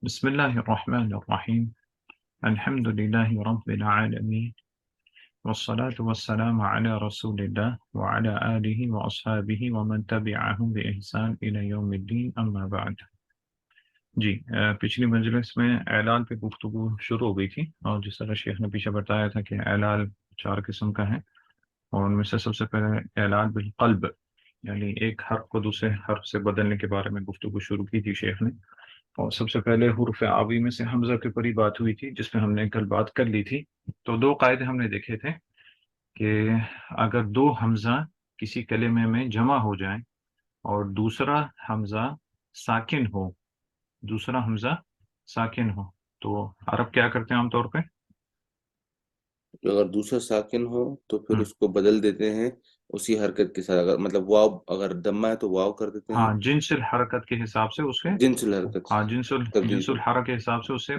بسم الله الرحمن الرحيم. الحمد لله رب العالمين، والصلاة والسلام على رسول الله وعلى آله وأصحابه ومن تبعهم بإحسان إلى يوم الدين أما بعد. جی پچھلی مجلس میں اعلال پہ گفتگو شروع ہو گئی تھی، اور جس طرح شیخ نے پیچھے بتایا تھا کہ اعلال 4 قسم کا ہے، اور ان میں سے سب سے پہلے اعلال بالقلب، یعنی ایک حرف کو دوسرے حرف سے بدلنے کے بارے میں گفتگو شروع کی تھی شیخ نے. اور سب سے پہلے حروف عربی میں سے حمزہ کے اوپر ہی بات ہوئی تھی، جس میں ہم نے کل بات کر لی تھی. تو 2 قاعدے ہم نے دیکھے تھے کہ اگر 2 حمزہ کسی کلمے میں جمع ہو جائیں اور دوسرا حمزہ ساکن ہو، تو عرب کیا کرتے ہیں عام طور پہ؟ اگر دوسرا ساکن ہو تو پھر ہم، اس کو بدل دیتے ہیں اسی حرکت کے ساتھ. اگر مطلب واو اگر دمہ ہے تو واو کر دیتے ہیں. ہاں، جنس الحرکت کے حساب سے اسے، جنس الحرکت ہاں تبدیل جنس کر. الحرکت کے حساب سے اسے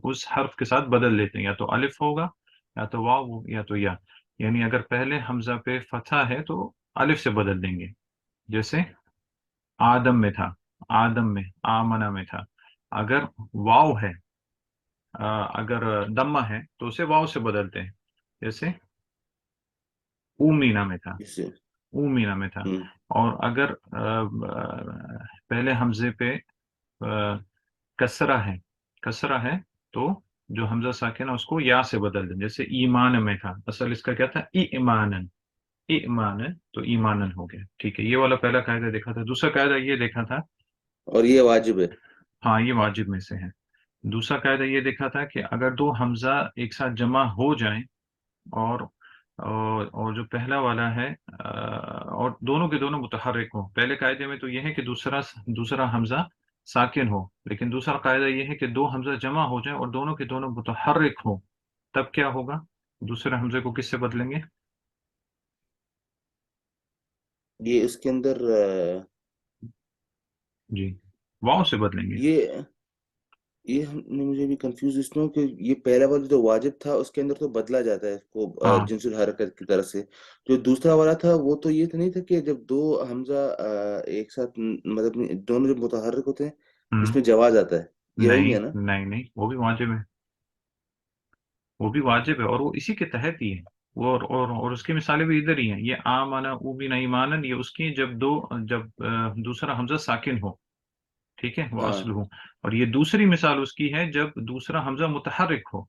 اس حرف کے ساتھ بدل لیتے ہیں، یا تو الف ہوگا یا تو واو یا تو یا. یعنی اگر پہلے حمزہ پہ فتحہ ہے تو الف سے بدل دیں گے، جیسے آدم میں تھا، آدم میں، آمنہ میں تھا. اگر واو ہے، اگر دمہ ہے تو اسے واو سے بدلتے ہیں، جیسے اومینا میں تھا، اس سے اومینا میں تھا. ہم، اور اگر پہلے حمزے پہ کسرہ ہے، تو جو حمزہ ساکن ہے اس کو یا سے بدل دیں، جیسے ایمان میں تھا، اصل اس کا کیا تھا؟ ایمانن، ایمانن، تو ایمانن ہو گیا. ٹھیک ہے، یہ والا پہلا قاعدہ دیکھا تھا. دوسرا قاعدہ یہ دیکھا تھا، اور یہ واجب ہے. ہاں یہ واجب میں سے ہے. دوسرا قاعدہ یہ دیکھا تھا کہ اگر 2 حمزہ ایک ساتھ جمع ہو جائیں اور اور جو پہلا والا ہے اور دونوں کے دونوں متحرک ہوں. پہلے قاعدے میں تو یہ ہے کہ دوسرا حمزہ ساکن ہو، لیکن دوسرا قاعدہ یہ ہے کہ 2 حمزہ جمع ہو جائیں اور دونوں کے دونوں متحرک ہوں. تب کیا ہوگا؟ دوسرے حمزے کو کس سے بدلیں گے؟ یہ اس کے اندر جی، واؤ سے بدلیں گے. یہ ہم نے مجھے بھی کنفیوز اس میں ہوں کہ یہ پہلا والا جو واجب تھا اس کے اندر تو بدلا جاتا ہے اس کو ہاں، جنس الحرکت کی طرف سے. جو دوسرا والا تھا وہ تو یہ تو نہیں تھا کہ جب 2 حمزہ ایک ساتھ مطلب دونوں جب متحرک ہوتے ہیں ہم، اس میں جواز آتا ہے. یہ وہی نہیں ہے نا؟ نہیں نہیں، وہ بھی واجب ہے، وہ بھی واجب ہے، اور وہ اسی کے تحت ہی ہے. وہ اور اس کی مثالیں بھی ادھر ہی ہیں. یہ آمنا اوبن ایمانن، یہ اس کی جب دوسرا حمزہ ساکن ہو، ٹھیک ہے، وہ ہاں، اصل ہو. اور یہ دوسری مثال اس کی ہے جب دوسرا حمزہ متحرک ہو.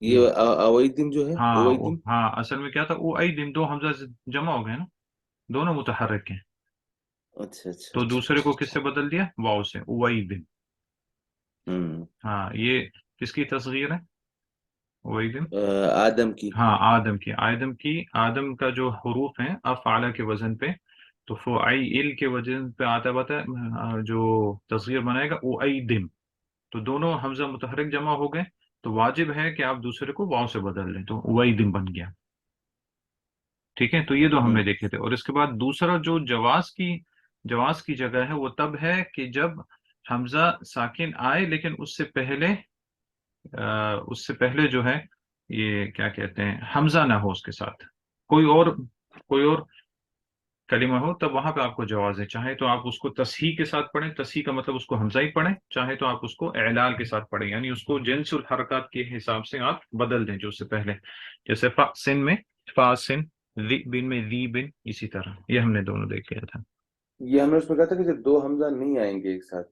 یہ اویدم جو ہے ہاں اویدم. ہاں، اصل میں کیا تھا؟ او ای دن 2 حمزہ جمع ہو گئے نا، دونوں متحرک ہیں. اچھا اچھا تو اچھا دوسرے اچھا کو کس سے اچھا. بدل دیا؟ واؤ سے، او ای دن. ہوں. ہاں، یہ کس کی تصغیر ہے؟ او ای دن. آدم کی. ہاں، آدم کا جو حروف ہیں افعال کے وزن پہ، تو فعیل کے وزن پہ آتا بتا جو تصغیر بنائے گا او ای دم. تو دونوں حمزہ متحرک جمع ہو گئے، تو واجب ہے کہ آپ دوسرے کو واو سے بدل لیں، تو او ای دم بن گیا. ٹھیک ہے، تو یہ 2 ہم ہوں. نے دیکھے تھے. اور اس کے بعد دوسرا جو جواز کی جگہ ہے، وہ تب ہے کہ جب حمزہ ساکن آئے لیکن اس سے پہلے جو ہے، یہ کیا کہتے ہیں، حمزہ نہ ہو اس کے ساتھ، کوئی اور کلمہ ہو، تب وہاں پہ آپ کو جواز ہے. چاہے تو آپ اس کو تصحیح کے ساتھ پڑھیں، تصحیح کا مطلب اس کو حمزہ ہی پڑھیں، چاہے تو آپ اس کو اعلال کے ساتھ پڑھیں، یعنی اس کو جنس الحرکات کے حساب سے آپ بدل دیں جو اس سے پہلے. جیسے فاسن میں فاسن، ذی بن میں ذی بن، اسی طرح یہ ہم نے دونوں دیکھ لیا تھا. یہ ہم نے اس میں کہا تھا کہ جب 2 حمزہ نہیں آئیں گے ایک ساتھ.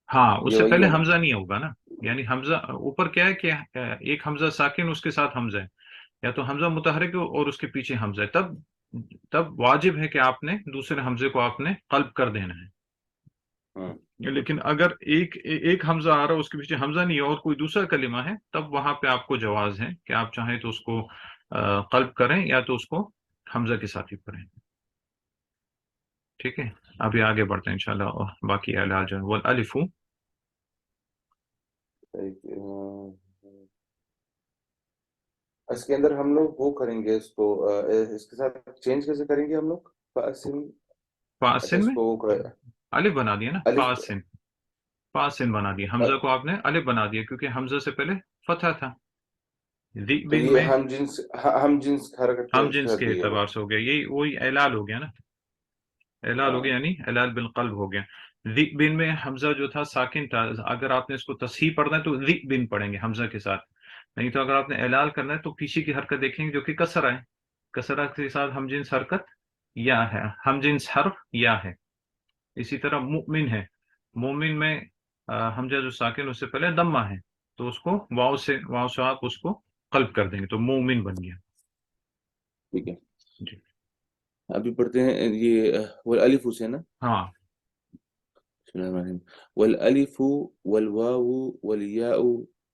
ہاں، اس یہ سے وہی پہلے ہے نا؟ حمزہ نہیں ہوگا نا. یعنی حمزہ اوپر کیا ہے کہ ایک حمزہ ساکن اس کے ساتھ حمزہ ہے، یا تو حمزہ متحرک ہے اور اس کے پیچھے حمزہ ہے، تب واجب ہے کہ آپ نے دوسرے حمزے کو آپ نے قلب کر دینا ہے. ہاں. لیکن اگر ایک حمزہ آ رہا ہے، اس کے پیچھے حمزہ نہیں ہے اور کوئی دوسرا کلمہ ہے، تب وہاں پہ آپ کو جواز ہے کہ آپ چاہیں تو اس کو قلب کریں یا تو اس کو حمزہ کے ساتھ ہی پڑھیں. ٹھیک ہے، ابھی آگے بڑھتے ہیں انشاءاللہ. باقی اعلال جو ہے والالف. اس کے اندر ہم لوگ وہ کریں گے اس کو اس کے ساتھ چینج کیسے کریں گے ہم لوگ؟ فاسن. اچھا فاسن اس میں کو وہ الف بنا دیا نا، الف. فاسن بنا دیا، حمزہ کو آپ نے الف بنا دیا کیونکہ حمزہ سے پہلے فتح تھا. تو بن یہ میں ہم جنس حرکت ہم جنس کر کے دی ہے وہ. اعتبار سے ہو گیا، یہی وہی اعلال ہو گیا نا، اعلال ہو ہاں. گیا، یعنی اعلال بالقلب ہو گیا. ذئبن میں حمزہ جو تھا ساکن تھا، اگر آپ نے اس کو تصحیح پڑھنا ہے تو ذئبن پڑھیں گے حمزہ کے ساتھ، نہیں تو اگر آپ نے اعلال کرنا ہے تو پیچھے کی حرکت دیکھیں گے جو کہ کسرہ ہے، کسرہ کے ساتھ ہم جنس حرکت یا ہے، ہم جنس حرف یا ہے۔ اسی طرح مؤمن ہے، مومن میں حمزہ جو ساکن اس سے پہلے دمہ ہے، تو اس کو واو سے آپ اس کو قلب کر دیں گے تو مومن بن گیا۔ ٹھیک ہے، جی ابھی پڑھتے ہیں یہ والالف سے نا۔ ہاں بسم الله الرحمن الرحيم. والألف والواو والياء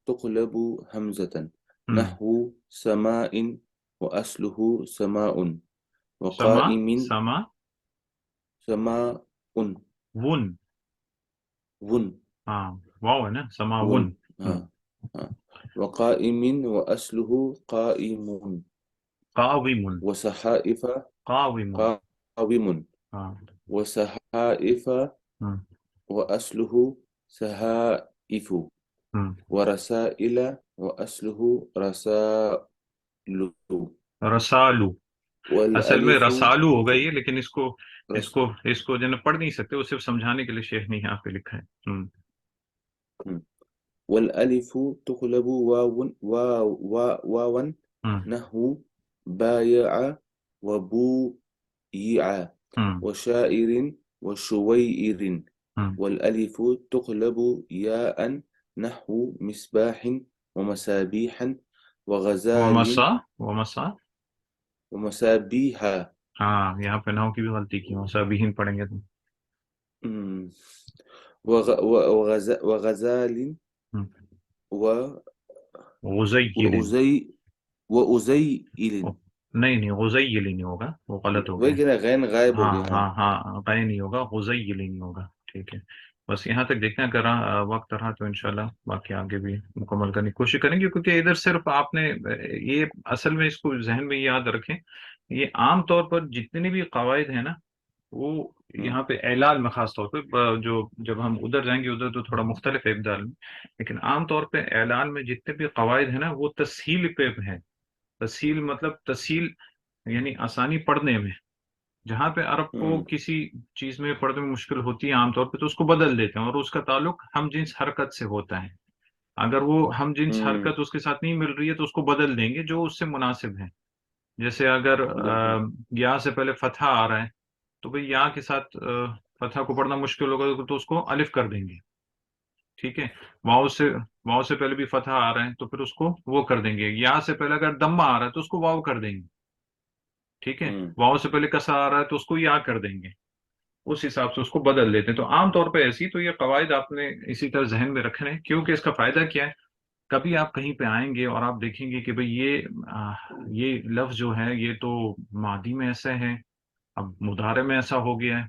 تقلب همزة ہوں نحو سماء وأصله سماء سما وقائم. سما سماء. One, one. ہاں واو ہے نا، سما ون. ون۔ ها. ها. وقائم وأصله قائم. قاوم، وصحائف. قاوم، قاوم. ہاں وصحائف ہوں وأصله سهائف. ہوں ورسائل وأصله رسائل. رسالو، اصل میں والألف رسالو ہوگا یہ، لیکن اس کو اس رس. کو اس کو جو ہے نا پڑھ نہیں سکتے، وہ صرف سمجھانے کے لیے شیخ نے یہاں پہ لکھا ہے۔ والألف تقلب واوا ہوں نحو بايع وبويع ہوں وشائر وشوير. ہوں والألف تقلب ياء نحو مصباح ومسابيح وغزال ومسا، ومسا، ومسابيح. ہاں یہاں پہ نحو کی بھی غلطی کی، مسابہین پڑھیں گے تو مم. وغزال ہوں، و غزیل، وأزي وأزيل. نہیں نہیں غزیل ہی نہیں ہوگا، وہ غلط ہو وہی گیا۔ کہہ رہا غین غائب ہو ہاں گیا. ہاں. ہاں ہاں غین نہیں ہوگا، غزیل ہی نہیں ہوگا، ٹھیک ہے۔ بس یہاں تک دیکھنا، اگر وقت رہا تو انشاءاللہ باقی آگے بھی مکمل کرنے کی کوشش کریں گے، کیونکہ ادھر صرف آپ نے یہ اصل میں اس کو ذہن میں یاد رکھیں، یہ عام طور پر جتنے بھی قواعد ہیں نا وہ ہوں. یہاں پہ اعلال میں خاص طور پہ جو جب ہم ادھر جائیں گے ادھر تو تھوڑا مختلف ہے ابدال میں، لیکن عام طور پہ اعلال میں جتنے بھی قواعد ہیں نا وہ تسہیل پہ ہے۔ تسہیل مطلب تسہیل یعنی آسانی پڑھنے میں، جہاں پہ عرب کو ہوں. کسی چیز میں پڑھنے میں مشکل ہوتی ہے عام طور پہ تو اس کو بدل دیتے ہیں، اور اس کا تعلق ہم جنس حرکت سے ہوتا ہے۔ اگر وہ ہم جنس ہوں. حرکت اس کے ساتھ نہیں مل رہی ہے تو اس کو بدل دیں گے جو اس سے مناسب ہے۔ جیسے اگر بالکل. یا سے پہلے فتحہ آ رہا ہے تو بھئی یا کے ساتھ فتحہ کو پڑھنا مشکل ہوگا تو اس کو الف کر دیں گے، ٹھیک ہے۔ واؤ سے پہلے بھی فتحہ آ رہا ہے تو پھر اس کو وہ کر دیں گے، یا سے پہلے اگر دمہ آ رہا ہے تو اس کو واؤ کر دیں گے، ٹھیک ہے۔ ہوں. واؤ سے پہلے کسا آ رہا ہے تو اس کو یا کر دیں گے، اس حساب سے اس کو بدل دیتے ہیں۔ تو عام طور پہ ایسی تو یہ قواعد آپ نے اسی طرح ذہن میں رکھنے ہیں، کیونکہ اس کا فائدہ کیا ہے، کبھی آپ کہیں پہ آئیں گے اور آپ دیکھیں گے کہ بھئی یہ لفظ جو ہے یہ تو ماضی میں ایسا ہے، اب مضارع میں ایسا ہو گیا ہے،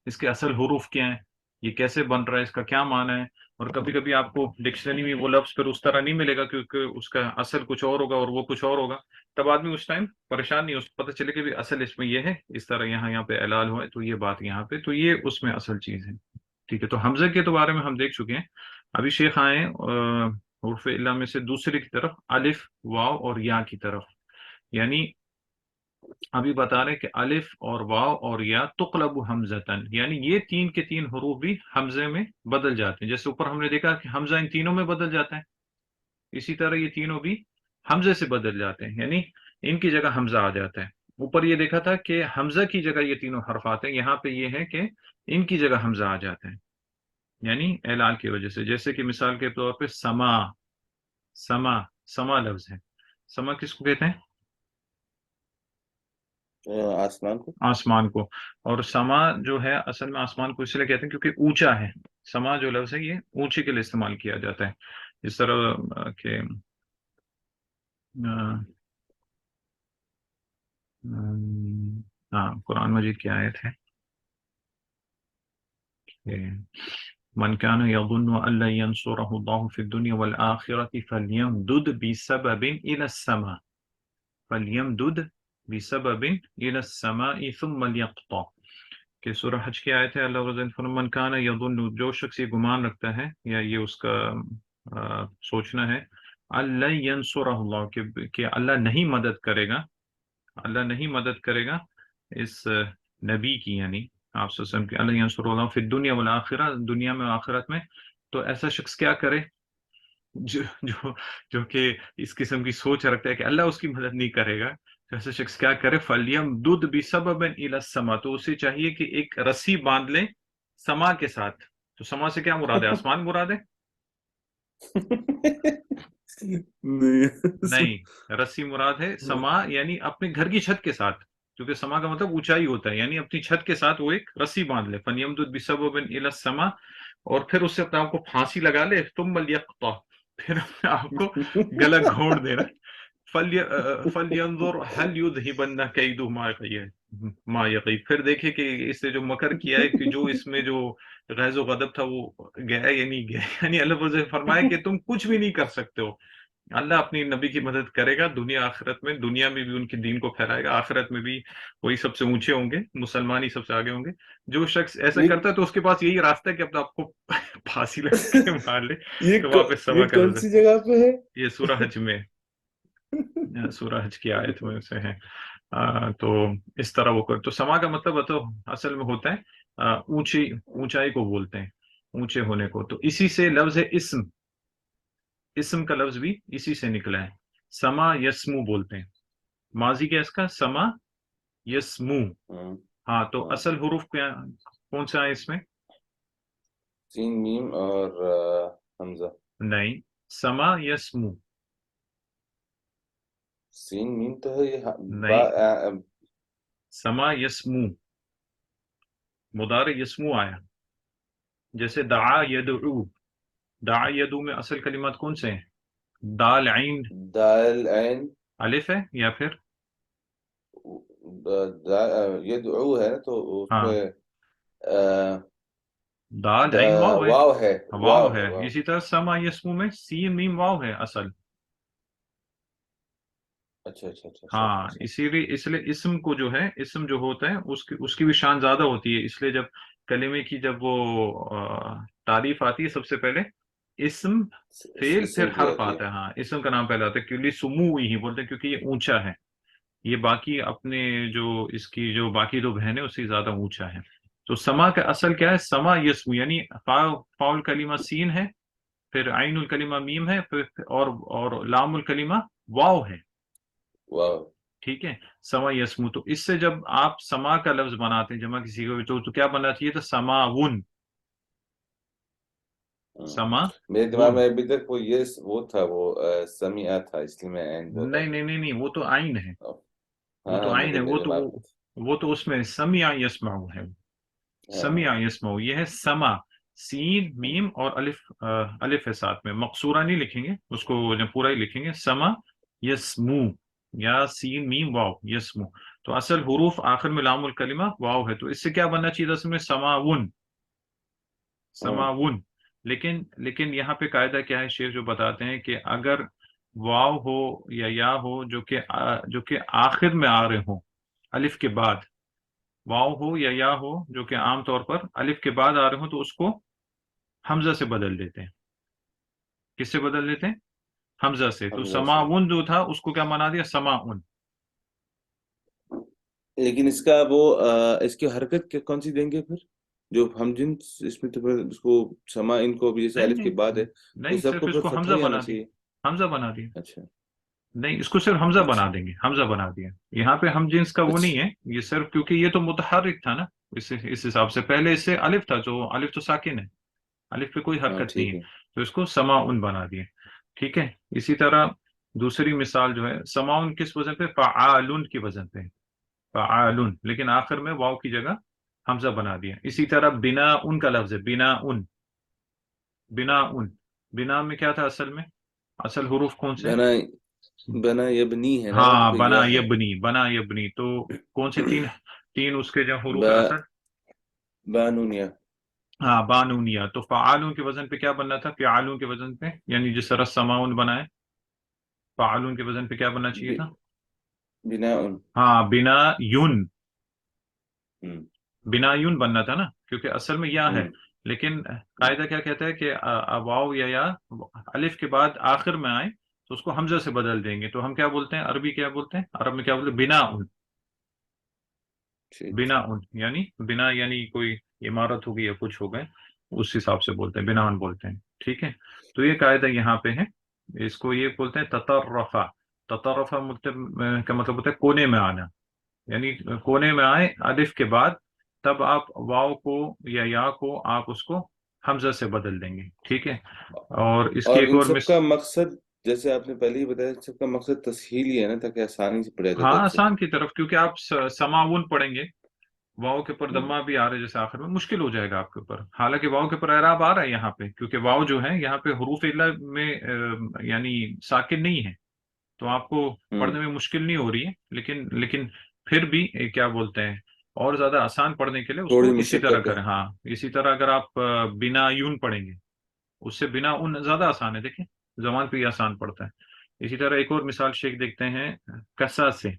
اس کے اصل حروف کیا ہیں، یہ کیسے بن رہا ہے، اس کا کیا معنی ہے۔ اور کبھی کبھی آپ کو ڈکشنری میں وہ لفظ پھر اس طرح نہیں ملے گا کیونکہ اس کا اصل کچھ اور ہوگا اور وہ کچھ اور ہوگا، تب آدمی اس ٹائم پریشان نہیں، اس کو پتہ چلے کہ بھی اصل اس میں یہ ہے، اس طرح یہاں پہ اعلال ہوا ہے تو یہ بات یہاں پہ، تو یہ اس میں اصل چیز ہے، ٹھیک ہے۔ تو حمزہ کے تو بارے میں ہم دیکھ چکے ہیں، ابھی شیخ آئے حروف الا میں سے دوسری کی طرف، الف واو اور یا کی طرف، یعنی ابھی بتا رہے کہ الف اور واو اور یا تقلب حمزتن، یعنی یہ تین کے تین حروف بھی حمزے میں بدل جاتے ہیں، جیسے اوپر ہم نے دیکھا کہ حمزہ ان تینوں میں بدل جاتا ہے، اسی طرح یہ تینوں بھی حمزے سے بدل جاتے ہیں، یعنی ان کی جگہ حمزہ آ جاتا ہے۔ اوپر یہ دیکھا تھا کہ حمزہ کی جگہ یہ تینوں حرف آتے ہیں، یہاں پہ یہ ہے کہ ان کی جگہ حمزہ آ جاتا ہے، یعنی اعلان کی وجہ سے، جیسے کہ مثال کے طور پہ سما، سما، سما لفظ ہے، سما کس کو کہتے ہیں؟ آسمان کو. آسمان کو، اور سما جو ہے اصل میں آسمان کو اس لیے کہتے ہیں کیونکہ اونچا ہے، سما جو لفظ ہے یہ اونچے کے لیے استعمال کیا جاتا ہے، اس طرح کہ ہاں قرآن مجید کی آیت ہے کہ من كان يظن أن لن ينصره الله في الدنيا والآخرة فليمدد بسبب إلى السماء، فليمدد بسبب إلى السماء ثم ليقطع، کہ سورہ حج کی آیت ہے، اللہ رضی اللہ من کان یظن، جو شخص یہ گمان رکھتا ہے یا یہ اس کا سوچنا ہے، اللہ ینصرہ اللہ، کہ اللہ نہیں مدد کرے گا، اللہ نہیں مدد کرے گا اس نبی کی، یعنی آپ صلی اللہ علیہ وسلم کی اللہ ینصر اللہ فی الدنیا والآخرہ، دنیا میں و آخرت میں. تو ایسا شخص کیا کرے جو جو جو کہ اس قسم کی سوچ رکھتا ہے کہ اللہ اس کی مدد نہیں کرے گا، تو ایسا شخص کیا کرے؟ فَلْيَمْدُدْ بِسَبَبٍ إِلَى السَّمَاء، تو اسے چاہیے کہ ایک رسی باندھ لے سما کے ساتھ. تو سما سے کیا مراد ہے؟ آسمان مراد ہے؟ نہیں نہیں، رسی مراد ہے سما، یعنی اپنے گھر کی چھت کے ساتھ، کیونکہ سما کا مطلب اونچائی ہوتا ہے، یعنی اپنی چھت کے ساتھ وہ ایک رسی باندھ لے. فَلْيَمْدُدْ بِسَبَبٍ إِلَى السَّمَاء، اور پھر اس سے اپنے آپ کو پھانسی لگا لے. ثُمَّ لْيَقْطَعْ، پھر اپنے آپ کو گلا گھونٹ دینا. فَلْيَنظُرْ هَلْ يُذْهِبَنَّ كَيْدُهُ مَا يَغِيظُ، پھر دیکھے کہ اس سے جو مکر کیا ہے، کہ جو اس میں جو غیظ و غضب تھا وہ گیا یا نہیں گیا. یعنی اللہ تعالیٰ نے فرمایا کہ تم کچھ بھی نہیں کر سکتے ہو. اللہ اپنی نبی کی مدد کرے گا دنیا آخرت میں، دنیا میں بھی ان کے دین کو پھیلائے گا، آخرت میں بھی وہی سب سے اونچے ہوں گے، مسلمان ہی سب سے آگے ہوں گے. جو شخص ایسا یہ کرتا ہے تو اس کے پاس یہی راستہ ہے کہ اپنے آپ کو پھانسی لگا کے مار لے. تو واپس یہ سما کا کون لفظ سی جگہ پہ ہے؟ ہے. یہ سورہ حج میں، سورہ حج کی آیت میں سے ہے. تو اس طرح وہ کر، تو سما کا مطلب تو اصل میں ہوتا ہے اونچی، اونچائی کو بولتے ہیں، اونچے ہونے کو. تو اسی سے لفظ ہے اسم، اسم کا لفظ بھی اسی سے نکلا ہے. سما یسمو بولتے ہیں. ماضی کیا اس کا؟ سما یسمو. ہاں ہاں، تو ہاں، اصل حروف کون سا ہے اس میں؟ سین میم اور حمزہ. نہیں، سما یسمو. سین میم تو ہے یہ با نہیں، سما یسمو، مضارع یسمو آیا. جیسے دعا یدعو، دعا یدعو میں اصل کلمات کون سے ہیں؟ دال عین دال عین الف ہے یا پھر؟ یدعو ہے تو اس ہاں، میں آ، دال عین واو ہے. واو ہے. واو واو ہے ہے. واو. اسی طرح سما یسمو میں سین میم واو ہے اصل. اچھا اچھا اچھا، صحیح ہاں، صحیح. اسی لیے اس لیے اسم کو جو ہے، اسم جو ہوتا ہے اس کی بھی شان زیادہ ہوتی ہے. اس لیے جب کلمے کی جب وہ تعریف آتی ہے، سب سے پہلے اسم فعل پھر اسم کی حرف آتی ہے. آتا ہے. ہاں، اسم کا نام پہلے آتا ہے، کیونکہ سمو ہی بولتے ہیں، کیونکہ یہ اونچا ہے. یہ باقی اپنے جو اس کی جو باقی دو بہنیں اس سے زیادہ اونچا ہے. تو سما کا اصل کیا ہے؟ سما یسمو، یعنی فاؤل کلمہ سین ہے، پھر عین الکلمہ میم ہے، پھر اور لام الکلمہ واو ہے. واو. ٹھیک ہے، سما یسمو. تو اس سے جب آپ سما کا لفظ بناتے ہیں جمع کسی کو بھی، تو کیا بننا چاہیے تھا؟ سماون. ہوں. سما میرے دماغ ون. میں ابھی تک وہ یہ وہ تھا، وہ سمیع تھا، اس لیے میں عین بولا. نہیں نہیں نہیں نہیں، وہ تو آئین ہے. وہ ہاں تو ہاں، آئین ہے. میرے وہ میرے تو دماغ میں تھا. وہ تو اس میں سمع یسمع ہے. ہاں ہاں. سمع یسمع یہ ہے سما. سین ہوں. میم اور الف، الف ہے ساتھ میں، مقصورہ نہیں لکھیں گے اس کو، جب پورا ہی لکھیں گے سما یسمو، یا سین میم واو یسمو. تو اصل حروف آخر میں لام الکلمہ واو ہے. تو اس سے کیا بننا چاہیے تھا اصل میں؟ سماون، ہوں. سماون. لیکن یہاں پہ قاعدہ کیا ہے؟ شیخ جو بتاتے ہیں کہ اگر واو ہو یا ہو جو کہ آخر میں آ رہے ہوں الف کے بعد، واو ہو یا ہو جو کہ عام طور پر الف کے بعد آ رہے ہوں، تو اس کو حمزہ سے بدل دیتے ہیں. کس سے بدل دیتے ہیں؟ حمزہ سے. تو حمزہ سے. سماون جو تھا اس کو کیا بنا دیا؟ سماون. لیکن اس کا وہ اس کی حرکت کون سی دیں گے پھر؟ جو ہم جن اس میں تو پھر اس کو سما، ان کو بھی جیسے نہیں الف کے بعد نہیں ہے تو نہیں، سب صرف کو اس پھر کو فتحہ حمزہ ہی آنا بنا دیا. چاہیے. حمزہ بنا دیا. اچھا نہیں، اس کو صرف حمزہ بنا اچھا دیں گے، حمزہ بنا دیا. یہاں پہ ہم جنس کا وہ نہیں اچھا. ہے، یہ صرف کیونکہ یہ تو متحرک تھا نا. اس حساب سے پہلے اس سے الف تھا، جو الف تو ساکن ہے، الف پہ کوئی ہاں حرکت نہیں ٹھیک ہے. ہے. تو اس کو سماعن بنا دیا. ٹھیک ہے. اسی طرح دوسری مثال جو ہے، سماعن کس وزن پہ؟ فعالن کی وزن پہ، فعالن، لیکن آخر میں واو کی جگہ حمزہ بنا دیا. اسی طرح بنا ان کا لفظ ہے، بنا ان، بنا ان. بنا میں کیا تھا اصل میں؟ اصل حروف کون سے؟ بنا بنا یبنی ہے نا، ہاں، کوئی بنا یا ہے. یبنی، بنا یبنی. تو کون سے تین، تین اس کے جو حروف ہے با اصل؟ بانونیا. ہاں، بانونیا. تو فعالون کے وزن پہ کیا بننا تھا؟ فعالون کے وزن پہ، یعنی جس طرح سماؤن بنا ہے، فعالون کے وزن پہ کیا بننا چاہیے تھا؟ بنا ان. ہاں، بنا یون. ہوں بنا یون بننا تھا نا، کیونکہ اصل میں یا ہے. ہوں لیکن ہوں. قاعدہ کیا کہتا ہے کہ واو یا الف کے بعد آخر میں آئے تو اس کو حمزہ سے بدل دیں گے. تو ہم کیا بولتے ہیں؟ عربی کیا بولتے ہیں؟ عرب میں کیا بولتے ہیں؟ بنا ان. ٹھیک بنا ان یعنی بنا یعنی کوئی عمارت ہوگی یا کچھ ہو گئے، اس حساب سے بولتے ہیں، بنا ان بولتے ہیں، ٹھیک ہے۔ تو یہ قاعدہ یہاں پہ ہے، اس کو یہ بولتے ہیں تطرفہ۔ تطرفہ مطلب کا مطلب ہوتا ہے کونے میں آنا، یعنی کونے میں آئے الف کے بعد، تب آپ واو کو یا کو آپ اس کو حمزہ سے بدل دیں گے، ٹھیک ہے۔ اور اس کی اور ایک ان اور سب کا مقصد جیسے آپ نے پہلے ہی بتایا، ان سب کا مقصد تسہیل ہی ہے نا، تاکہ آسانی سے پڑھا جائے ہاں بچے۔ آسان کی طرف، کیونکہ آپ سماون پڑھیں گے، واؤ کے اوپر ہوں دمہ بھی آ رہا ہے جیسے آخر میں، مشکل ہو جائے گا آپ کے اوپر، حالانکہ واؤ کے اوپر اعراب آ رہا ہے یہاں پہ، کیونکہ واؤ جو ہے یہاں پہ حروف علہ میں یعنی ساکن نہیں ہے، تو آپ کو ہوں پڑھنے میں مشکل نہیں ہو رہی ہے، لیکن پھر بھی کیا بولتے ہیں، اور زیادہ آسان پڑھنے کے لیے اس کو تھوڑی اسی طرح مشقت ہے۔ کریں، ہاں اسی طرح اگر آپ بنا یون پڑھیں گے، اس سے بنا ان زیادہ آسان ہے، دیکھیں زبان پہ ہی آسان پڑتا ہے۔ اسی طرح ایک اور مثال شیخ دیکھتے ہیں کسا سے،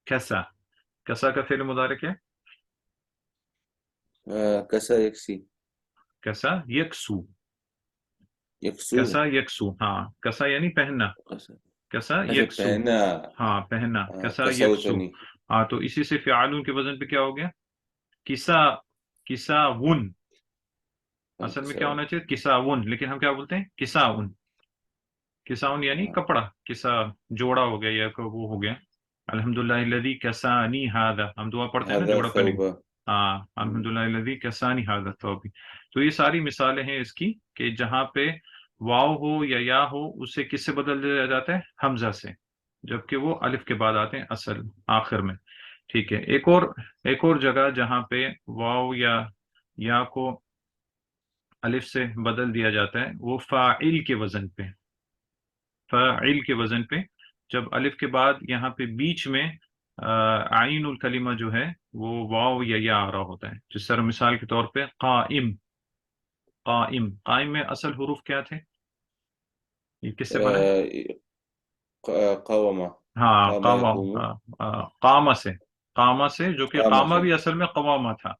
کسا، کسا کا فعل مضارع کیا ہے؟ کسا یکسی، کسا یکسو، یکسو، کسا یکسو، ہاں کسا یعنی پہننا، کسا، کسا اچھا یکسو، پہنا، ہاں پہننا، کسا یکسو، کسوتنی، ہاں تو اسی سے فعالون کے وزن پہ کیا ہو گیا، کسا، کسا ون، اصل میں اچھا کیا ہونا چاہیے کسا ون، لیکن ہم کیا بولتے ہیں کسا ون، کساؤن یعنی ہاں، کپڑا، کسا جوڑا ہو گیا یا وہ ہو گیا۔ الحمدللہ الذی کسانی ھذا، ہم دعا پڑھتے ہیں نا هذا جوڑا پہنے ثوب۔ کی، ہاں الحمدللہ الذی کسانی ھذا الثوب۔ تو یہ ساری مثالیں ہیں اس کی کہ جہاں پہ واو ہو یا ہو، اسے کس سے بدل دیا جاتا ہے، حمزہ سے، جبکہ وہ الف کے بعد آتے ہیں اصل آخر میں، ٹھیک ہے۔ ایک اور جگہ جہاں پہ واو یا کو الف سے بدل دیا جاتا ہے، وہ فاعل کے وزن پہ، فاعل کے وزن پہ، جب الف کے بعد یہاں پہ بیچ میں عین الکلمہ جو ہے وہ واو یا آ رہا ہوتا ہے، جس طرح مثال کے طور پہ قائم، قائم، قائم میں اصل حروف کیا تھے، یہ کس سے بنا ہے؟ قوامہ، ہاں قام قامہ، یقوم، قامہ سے، قامہ سے، جو کہ قام قامہ سے، بھی اصل میں قوامہ تھا،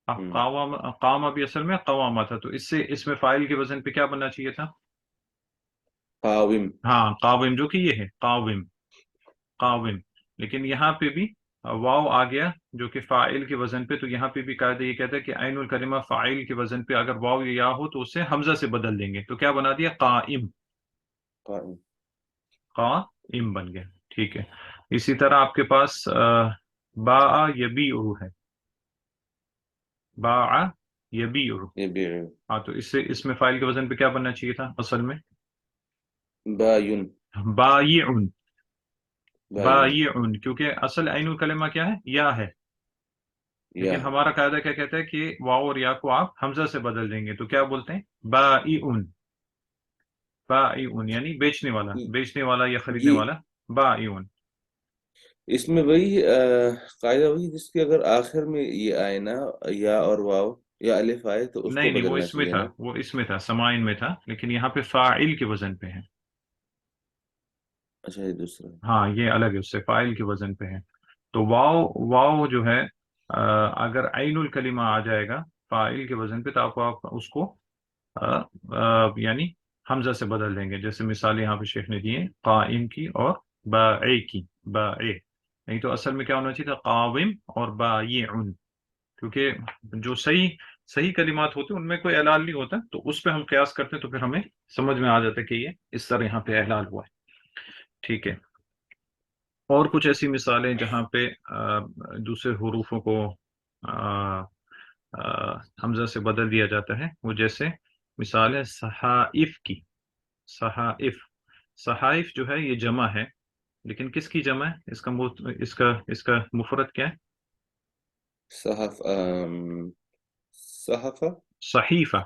ہوں قامہ بھی اصل میں قوامہ تھا، تو اس میں فاعل کے وزن پہ کیا بننا چاہیے تھا، قاوم، ہاں قاوم، جو کہ یہ ہے قاوم، قاوم، لیکن یہاں پہ بھی واو آ گیا جو کہ فاعل کے وزن پہ، تو یہاں پہ بھی قاعدہ یہ کہتا ہے کہ عین الکلمہ فاعل کے وزن پہ اگر واو یا ہو تو اسے حمزہ سے بدل دیں گے، تو کیا بنا دیا قائم، قائم، قائم بن گیا، ٹھیک ہے۔ اسی طرح آپ کے پاس باء یبیع ہے، باء یبیع، یبیع، ہاں تو اس میں فاعل کے وزن پہ کیا بننا چاہیے تھا اصل میں، باین، بایع، باین، بایع، کیونکہ اصل عین الکلمہ کیا ہے، یا ہے، یا لیکن ہے، ہمارا قاعدہ کیا کہتا ہے کہ واو اور یا کو آپ حمزہ سے بدل دیں گے، تو کیا بولتے ہیں بائعون، بائعون یعنی بیچنے والا، بیچنے والا یا خریدنے یہ والا، بائعون۔ اس میں وہی قاعدہ وہی جس کے اگر آخر میں یہ آئے نا، یا اور واو یا الف آئے تو اس کو نہیں وہ بدلنا اس میں چاہیے تھا، نا۔ وہ اس میں تھا، سمائن میں تھا، لیکن یہاں پہ فاعل کے وزن پہ ہے، اچھا یہ دوسرا، ہاں یہ الگ ہے، اس سے فاعل کے وزن پہ ہے، تو واو جو ہے اگر عین الکلمہ آ جائے گا فاعل کے وزن پہ، تو آپ اس کو یعنی حمزہ سے بدل دیں گے، جیسے مثال یہاں پہ شیخ نے دی ہے قائم کی اور باع کی، باع، نہیں تو اصل میں کیا ہونا چاہیے تھا قاوم اور بایعن، کیونکہ جو صحیح کلمات ہوتے ہیں ان میں کوئی اعلال نہیں ہوتا، تو اس پہ ہم قیاس کرتے ہیں، تو پھر ہمیں سمجھ میں آ جاتا ہے کہ یہ اس طرح یہاں پہ اعلال ہوا ہے، ٹھیک ہے۔ اور کچھ ایسی مثالیں جہاں پہ دوسرے حروفوں کو آ، حمزہ سے بدل دیا جاتا ہے، وہ جیسے مثال ہے صحائف کی، صحائف، صحائف جو ہے یہ جمع ہے، لیکن کس کی جمع ہے، اس کا مفرد کیا ہے، صحف، صحفہ، صحیفہ،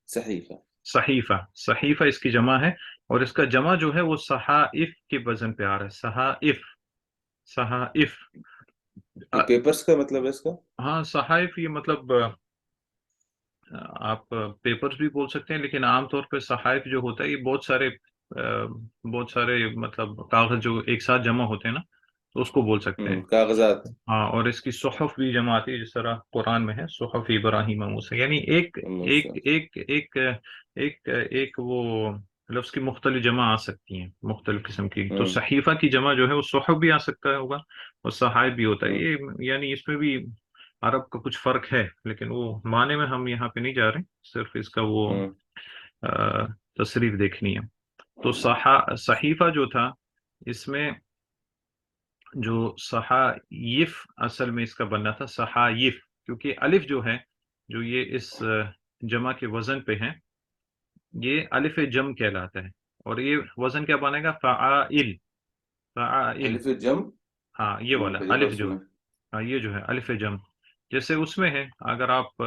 صحیفہ، صحیفہ، صحیفہ اس کی جمع ہے، اور اس کا جمع جو ہے وہ صحائف کے وزن پہ آ رہا ہے، صحائف، صحائف، یہ پیپرز کا مطلب ہے اس کا؟ ہاں صحائف یہ مطلب آپ پیپرز بھی بول سکتے ہیں، لیکن عام طور پہ صحائف جو ہوتا ہے یہ بہت سارے مطلب کاغذ جو ایک ساتھ جمع ہوتے ہیں نا، تو اس کو بول سکتے ہیں، کاغذات، ہاں۔ اور اس کی صحف بھی جمع آتی ہے، جس طرح قرآن میں ہے صحف ابراہیم و موسیٰ، یعنی ایک موسیٰ، ایک ایک ایک ایک ایک وہ لفظ کی مختلف جمع آ سکتی ہیں، مختلف قسم کی. تو ہوں صحیفہ کی جمع جو ہے وہ صحف بھی آ سکتا ہے ہوگا، اور صحائف بھی ہوتا ہے. ہوں یہ یعنی اس میں بھی عرب کا کچھ فرق ہے، لیکن وہ معنی میں ہم یہاں پہ نہیں جا رہے، صرف اس کا وہ ہوں آ، تصریف دیکھنی ہے. تو صحیفہ جو تھا، اس میں جو صحائف اصل میں اس کا بننا تھا صحائف، کیونکہ الف جو ہے، جو یہ اس جمع کے وزن پہ ہے، یہ الف جم کہلاتا ہے. اور یہ وزن کیا بنے گا؟ فعائل. فعائل. الف جم. ہاں یہ والا پہلی بار الف جو، سنا. ہاں یہ جو ہے الف جم، جیسے اس میں ہے. اگر آپ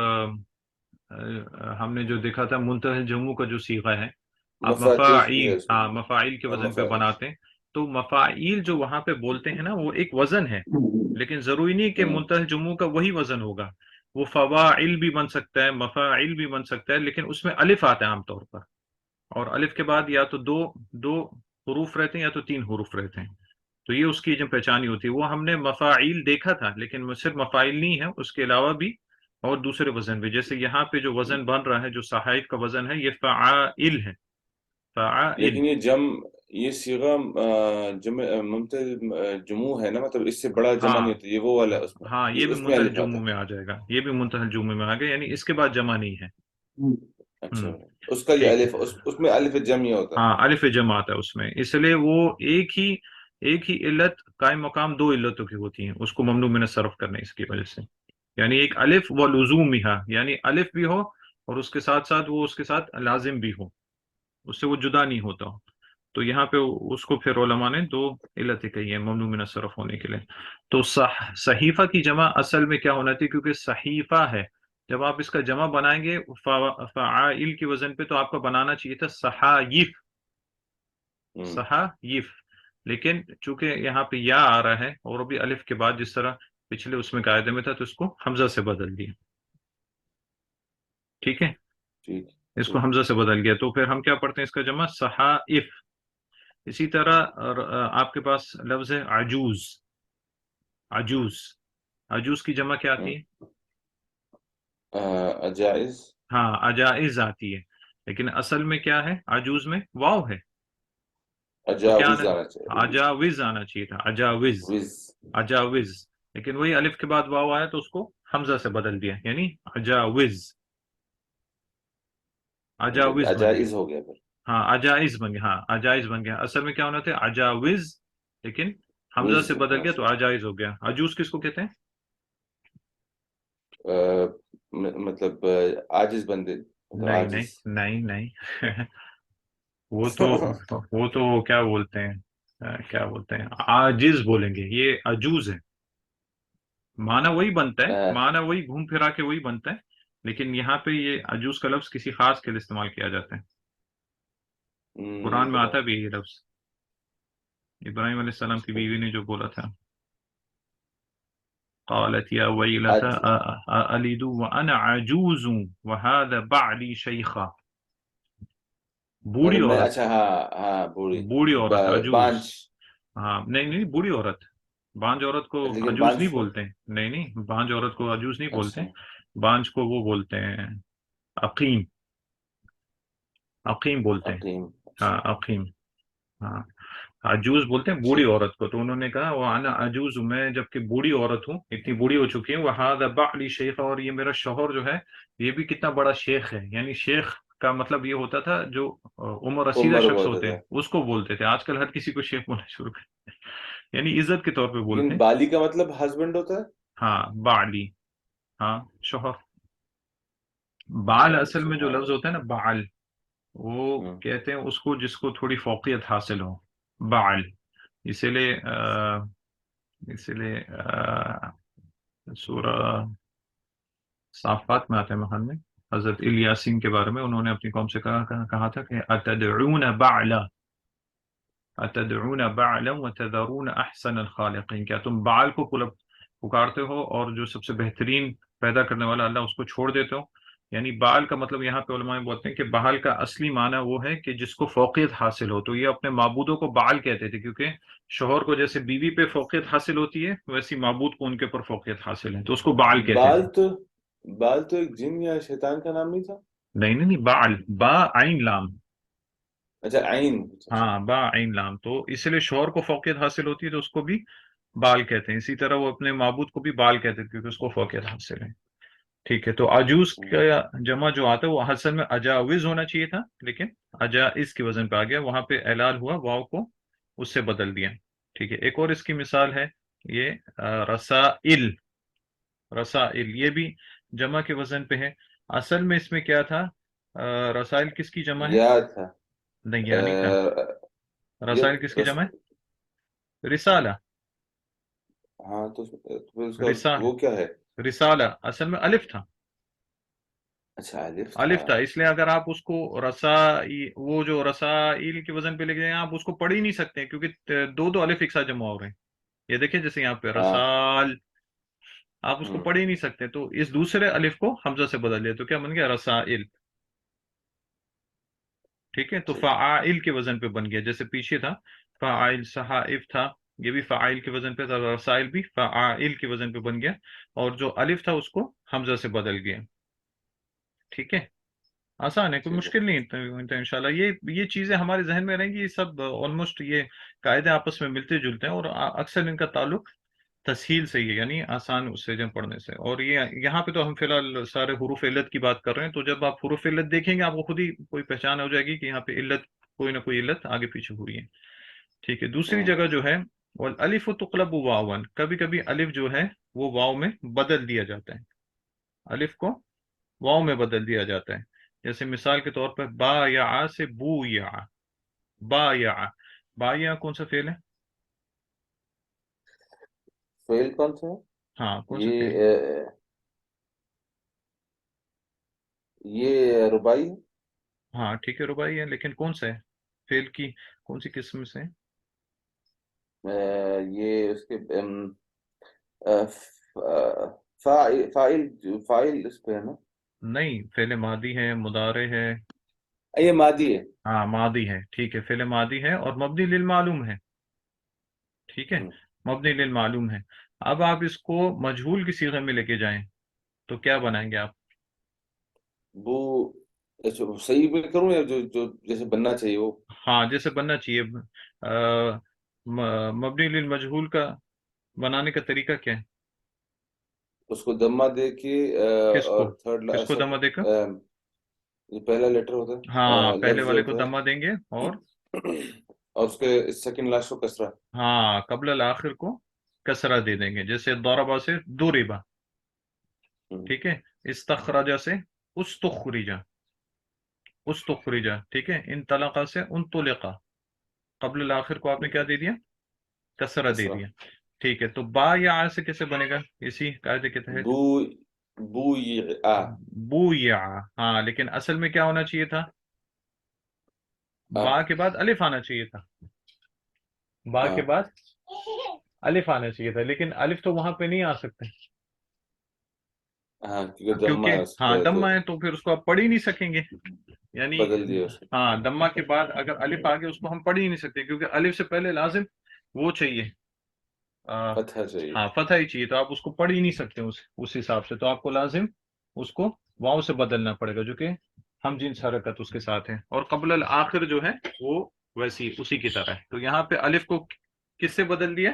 ہم نے جو دیکھا تھا منتہی جموں کا جو صیغہ ہے، آپ مفاتیح بھی مفاعیل، ہے اس میں. ہاں مفاعیل کے اور وزن پہ مفاعل. بناتے ہیں. تو مفاعیل جو وہاں پہ بولتے ہیں نا، وہ ایک وزن ہے، لیکن ضروری نہیں کہ ہوں منتہی جموں کا وہی وزن ہوگا. وہ فواعل بھی بن سکتا ہے، مفاعیل بھی بن سکتا ہے، لیکن اس میں الف آتا ہے عام طور پر. اور الف کے بعد یا تو دو حروف رہتے ہیں یا تو تین حروف رہتے ہیں. تو یہ اس کی جو پہچانی ہوتی ہے. وہ ہم نے مفاعیل دیکھا تھا، لیکن صرف مفاعیل نہیں ہے، اس کے علاوہ بھی اور دوسرے وزن بھی. جیسے یہاں پہ جو وزن بن رہا ہے، جو صحائف کا وزن ہے، یہ فعائل ہے. فعائل. لیکن یہ صیغہ جمع ممتد جموع ہے نا، مطلب اس سے بڑا جمع ہاں نہیں ہوتا، یہ وہ والا ہے، اس میں ہاں، یہ بھی اس میں منتہی الف آتا جموں میں آ جائے گا، یہ بھی منتہی جموں میں آ گیا، یعنی اس کے بعد جمع نہیں ہے. ہے. اچھا. ہوں. اس کا یہ ٹھیک ہے. الف اس میں الف جم یہ ہوتا ہاں الف جمع آتا ہے اس میں، اس لیے وہ ایک ہی علت قائم مقام دو علتوں کی ہوتی ہیں، اس کو ممنوع من الصرف کرنا اس کی وجہ سے. یعنی ایک الف و لزومہا، یعنی الف بھی ہو اور اس کے ساتھ ساتھ وہ اس کے ساتھ لازم بھی ہو، اس سے وہ جدا نہیں ہوتا. تو یہاں پہ اس کو پھر علماء نے دو علتیں کہی ہیں ممنوع من الصرف ہونے کے لیے. تو صحیفہ کی جمع اصل میں کیا ہونا چاہیے؟ کیونکہ صحیفہ ہے، جب آپ اس کا جمع بنائیں گے فعائل کی وزن پہ، تو آپ کا بنانا چاہیے تھا صحائف. ہے. صحائف. لیکن چونکہ یہاں پہ یا آ رہا ہے اور ابھی الف کے بعد جس طرح پچھلے اس میں قاعدے میں تھا، تو اس کو حمزہ سے بدل دیا. ٹھیک ہے، ٹھیک اس کو ٹھیک. حمزہ سے بدل گیا. تو پھر ہم کیا پڑھتے ہیں اس کا جمع صحائف. اسی طرح آپ کے پاس لفظ ہے عجوز. عجوز. عجوز کی جمع کیا آتی ہے؟ جائز. ہاں عجائز آتی ہے، لیکن اصل میں کیا ہے؟ عجوز میں واو ہے. تو کیا اجاوز آنا؟ آنا چاہیے. اجاوز آنا چاہیے تھا، اجاوز. وز. اجاوز. لیکن وہی الف کے بعد واو آیا تو اس کو حمزہ سے بدل دیا، یعنی اجاوز. اجاوز بن گیا. اجائز ہو گیا پھر. ہاں اجائز بن گیا، ہاں اجائز بن گیا. اصل میں کیا ہونا تھا؟ اجاوز، لیکن حمزہ وز. سے بدل ہاں گیا تو صحیح. اجائز ہو گیا. عجوز کس کو کہتے ہیں؟ مطلب عاجز بندے، مطلب نہیں نہیں عاجز. نہیں نہیں. وہ تو وہ تو کیا بولتے ہیں، کیا بولتے ہیں، عاجز بولیں گے. یہ عجوز ہے. معنی وہی بنتا ہے، معنی وہی گھوم پھرا کے وہی بنتا ہے، لیکن یہاں پہ یہ عجوز کا لفظ کسی خاص کے لیے استعمال کیا جاتا ہے. نہیں قرآن میں پتا. آتا بھی ہے یہ لفظ. ابراہیم علیہ السلام کی بیوی نے جو بولا تھا، قالت یا ویلتا آج. أألد وأنا عجوز وهذا بعلی شیخا. بوڑھی مطلب میں، عورت. اچھا ہاں ہاں بوڑھی. بوڑھی عورت عجوز. بانج. ہاں نہیں نہیں، بوڑھی عورت. بانج عورت کو لیکن عجوز بانج نہیں کو. بولتے. نہیں نہیں، بانج عورت کو عجوز نہیں بولتے. اچھا. بانج کو وہ بولتے ہیں عقیم. عقیم بولتے ہیں. عقیم. ہاں اچھا. عقیم. ہاں عجوز بولتے ہیں بوڑھی ٹھیک. عورت کو. تو انہوں نے کہا وہ انا عجوز، میں جب کہ بوڑھی عورت ہوں، اتنی بوڑھی ہو چکی ہوں. وہذا بعلی شیخ، اور یہ میرا شوہر جو ہے یہ بھی کتنا بڑا شیخ ہے. یعنی شیخ کا مطلب یہ ہوتا تھا جو عمر رسیدہ عمر شخص بولتے ہوتے تھے. ہیں اس کو بولتے تھے. آج کل ہر کسی کو شیخ بولنا شروع کر یعنی عزت کے طور پہ بولتے لیکن ہیں. بالی کا مطلب ہسبینڈ ہوتا ہے. ہاں بعلی. ہاں شوہر. بال بالی اصل میں جو سبحان لفظ اللہ. ہوتا ہے نا بال، وہ کہتے ہیں اس کو جس کو تھوڑی فوقیت حاصل ہو، بال. اسی لیے اسی لیے سورہ صافات میں آتا ہے محل میں، حضرت الیاسین کے بارے میں انہوں نے اپنی قوم سے کہا تھا کہ اتدعون بعلا، اتدعون بعلا وتذرون احسن الخالقین. کیا تم بعل کو پکارتے ہو اور جو سب سے بہترین پیدا کرنے والا اللہ اس کو چھوڑ دیتے ہو؟ یعنی بعل کا مطلب یہاں پہ علماء بولتے ہیں کہ بعل کا اصلی معنی وہ ہے کہ جس کو فوقیت حاصل ہو. تو یہ اپنے معبودوں کو بعل کہتے تھے، کیونکہ شوہر کو جیسے بیوی پہ فوقیت حاصل ہوتی ہے، ویسی معبود کو ان کے اوپر فوقیت حاصل ہے، تو اس کو بعل کہتے بال تھے. تو بال تو ایک جن یا شیطان کا نام نہیں تھا. نہیں نہیں نہیں، بعل با عین لام. اچھا عین، اچھا ہاں با عین لام، تو اس لیے شوہر کو فوقیت حاصل ہوتی ہے تو اس کو بھی بال کہتے ہیں، اسی طرح وہ اپنے معبود کو بھی بال کہتے ہیں کیونکہ اس کو فوقیت حاصل ہے. ٹھیک ہے، تو عجوز کا جمع جو آتا ہے وہ حسن میں اجاوز ہونا چاہیے تھا، لیکن اجائز کی وزن پہ آ گیا، وہاں پہ اعلال ہوا، واو کو اس سے بدل دیا. ٹھیک ہے، ایک اور اس کی مثال ہے یہ رسائل. رسائل یہ بھی جمع کے وزن پہ ہے. اصل میں اس میں کیا تھا؟ رسائل کس کی جمع ہے؟ یاد تھا. نہیں یہ نہیں تھا. یہ رسائل کس کی رس... جمع ہے؟ رسالہ. ہاں تو پھر اس کا رسا وہ کیا ہے؟ رسالہ اصل میں الف تھا. اچھا الف تھا. الف تھا، اس لیے اگر آپ اس کو وہ جو رسائل کے وزن پہ لکھ جائیں آپ اس کو پڑھ ہی نہیں سکتے کیونکہ دو الف ایک ساتھ جمع ہو رہے ہیں. یہ دیکھیں جیسے یہاں پہ ہاں. رسال، آپ اس کو ہوں. پڑھ ہی نہیں سکتے، تو اس دوسرے الف کو حمزہ سے بدل دیا تو کیا بن گیا؟ رسائل. ٹھیک ہے، تو ٹھیک. فعائل کے وزن پہ بن گیا، جیسے پیچھے تھا فعائل، صحائف تھا، یہ بھی فعائل کے وزن پہ تھا، رسائل بھی فعائل کے وزن پہ بن گیا، اور جو الف تھا اس کو حمزہ سے بدل گیا. ٹھیک ہے، آسان ہے، کوئی ٹھیک ہے. مشکل نہیں. تو انشاءاللہ یہ چیزیں ہمارے ذہن میں رہیں گی. یہ سب آلموسٹ یہ قاعدے آپس میں ملتے جلتے ہیں، اور اکثر ان کا تعلق تسہیل سے ہی ہے، یعنی آسان اس سے جب پڑھنے سے. اور یہ یہاں پہ تو ہم فی الحال سارے حروف علت کی بات کر رہے ہیں، تو جب آپ حروف علت دیکھیں گے آپ کو خود ہی کوئی پہچان ہو جائے گی کہ یہاں پہ علت کوئی نہ کوئی علت آگے پیچھے ہو رہی ہے. ٹھیک ہے، دوسری ہوں. جگہ جو ہے الف تقلب واون، کبھی کبھی الف جو ہے وہ واو میں بدل دیا جاتا ہے، الف کو واو میں بدل دیا جاتا ہے. جیسے مثال کے طور پر با یا سے بو یا، با یا، با یا کون سا فعل ہے؟ فعل کون سا ہے؟ ہاں کون سا فعل؟ یہ یہ ربائی ہے. ہاں ٹھیک ہے رباعی ہے، لیکن کون سا ہے؟ فعل کی کون سی قسم سے؟ یہ اس کے فائل فائل اس پہ ہے نا. نہیں، فعل ماضی ہے، مضارع ہے. یہ مادی ہے. ہاں ماضی ہے، ٹھیک ہے، فعل ماضی ہے اور مبنی للمعلوم ہے. ٹھیک ہے، ہوں. مبنی للمعلوم ہے. اب آپ اس کو مجہول کی صیغے میں لے کے جائیں تو کیا بنائیں گے آپ؟ وہ اچھا، صحیح میں کروں یا جو جو جیسے بننا چاہیے وہ؟ ہاں جیسے بننا چاہیے. مبنی للمجہول کا بنانے کا طریقہ کیا ہے؟ اس کو دمہ دے کے کس اور کو تھرڈ کس کو دمہ دے کر؟ یہ پہلا لیٹر ہوتا ہاں ہے، پہلے لفظ جو والے کو ہوتا دمہ دیں گے، اور ہے، اور اس کے سیکنڈ لاسٹ کو کسرہ. ہاں قبل الآخر کو کسرہ دے دیں گے، جیسے ضربہ سے ضربا. ہوں. ٹھیک ہے، استخرجہ سے استخرجہ، استخرجہ. ٹھیک ہے، انطلقہ سے انطلقہ، قبل الآخر کو آپ نے کیا دے دیا؟ کسرہ دے کسرہ. دیا. ٹھیک ہے، تو با یا آ سے کیسے بنے گا اسی قاعدے کے تحت؟ بو بو بو یا، ہاں لیکن اصل میں کیا ہونا چاہیے تھا؟ آ با کے بعد الف آنا چاہیے تھا، با ہاں کے بعد الف آنا چاہیے تھا، لیکن الف تو وہاں پہ نہیں آ سکتے ہاں کیونکہ دمہ کیونکہ ہے اس ہاں پہ تو دمہ ہے، تو پھر اس کو آپ پڑھ ہی نہیں سکیں گے. یعنی بدل دیا اس کو. ہاں دمہ کے بعد اگر الف آ گیا اس کو ہم پڑھ ہی نہیں سکتے، کیونکہ الف سے پہلے لازم وہ چاہیے، فتح چاہیے. ہاں فتح ہی چاہیے، تو آپ اس کو پڑھ ہی نہیں سکتے اس حساب سے، تو آپ کو لازم اس کو واؤ سے بدلنا پڑے گا جو کہ ہم جنس حرکت اس کے ساتھ ہے، اور قبل الآخر جو ہے وہ ویسی اسی کی طرح ہے. تو یہاں پہ الف کو کس سے بدل دیا؟